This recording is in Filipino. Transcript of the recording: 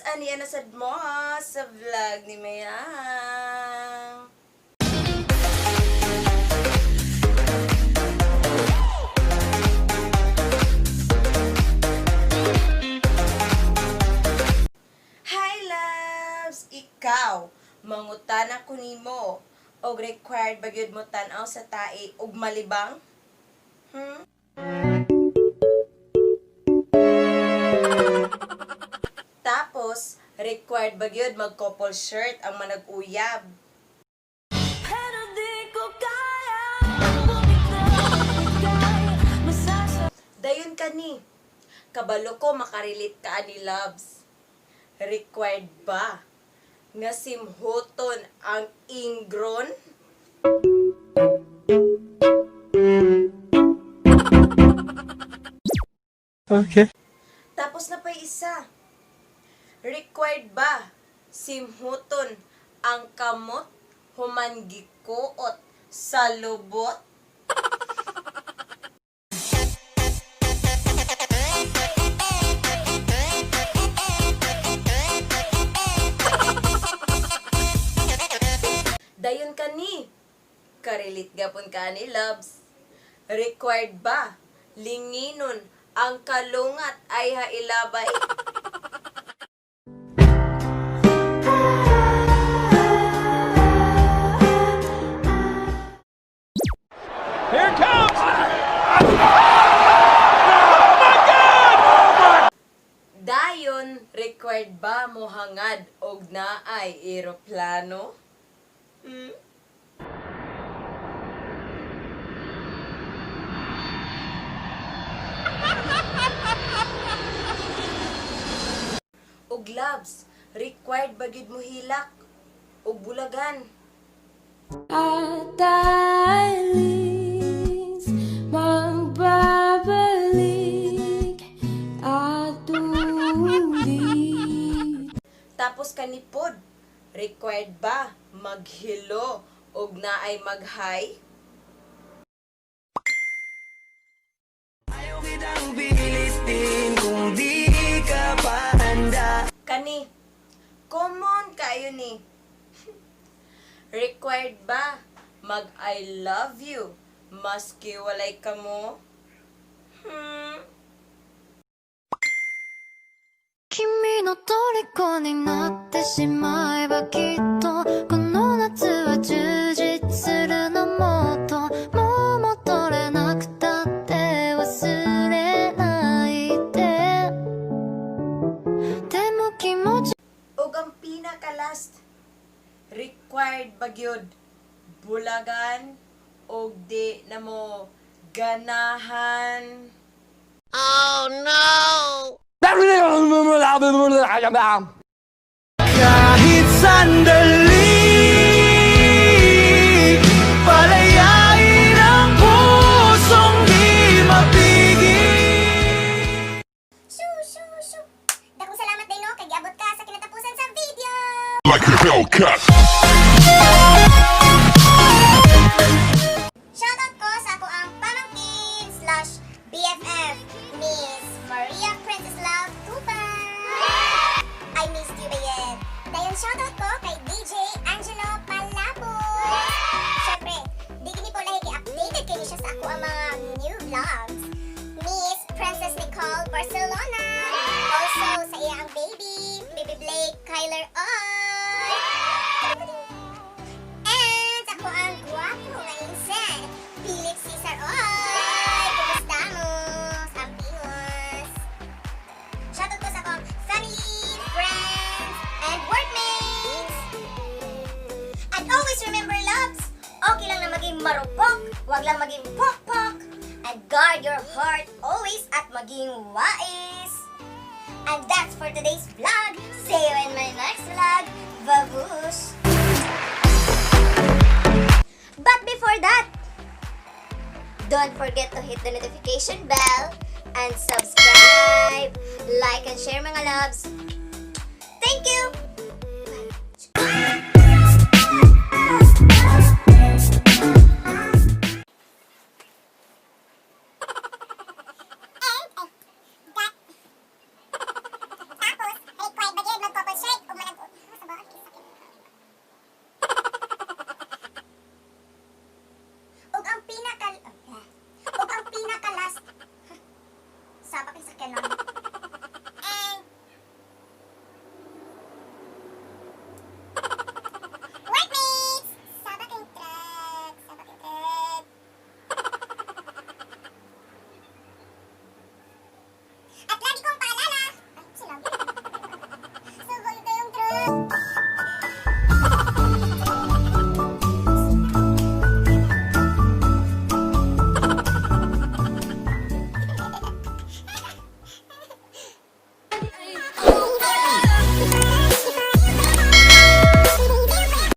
Ani na sad mo sa vlog ni Mayang. Hi loves! Ikaw, mangutana ko nimo og required ba gyud mo tan-aw sa tae ug malibang? Tapos, required ba gyud mag-couple shirt ang manag-uyab? Pero di ko kaya Dayon ka ni. Kabalo ko makarelate ka ani loves. Required ba nga simhuton ang ingron? Okay. Tapos na pa isa. Required ba simhuton ang kamot human gikuot sa lubot? Dayon ka ni. Karelit gapon ka ni loves. Required ba linginon ang kalungat ay hailabay? Here it comes! Dayon, required ba mo hangad og naay eroplano? Og loves, required ba gid mo hilak og bulagan? at dalis magbabalik at ulit. Tapos kanipod, required ba maghilo og naay maghay? Ayaw kitang pilitin kung di ka pa handa. Kani, common kayo ni. Required ba mag I love you maski walay kamo? 君の虜になってしまえばきっとこの夏は充実するのもっともう戻れなくたって忘れないででも気持ち Og ang pinaka-last, required ba gyud bulagan og di na mo ganahan? Kahit sandali, palayain ang pusong di mapigil. Shoo! Dakong salamat din no, kay giabot ka sa kinatapusan sa video. Like a Hellcat. Shoutout ko sa ako ang pamangkin / BFF, Miss Maria Princess Love Tupan. I missed you, bayan. Dayon shoutout ko kay DJ Angelo Palabos. Syempre, di gini po lahi updated kayo siya sa ako ang mga new vlogs. Miss Princess Nicole Barcelona. Also sa iya ang baby Blake Kyler Oy. And sa ako ang guwapo nga insan, Felix Cesar Oy. Kumusta mo? Sampingos. Shoutout ko sa akong family, friends, and workmates. And always remember, loves, okay lang na maging marupok, wag lang maging pokpok. And guard your heart always at maging wais. And that's for today's vlog. See you in my next vlog. Babush! But before that, don't forget to hit the notification bell and subscribe, like, and share mga loves. Thank you!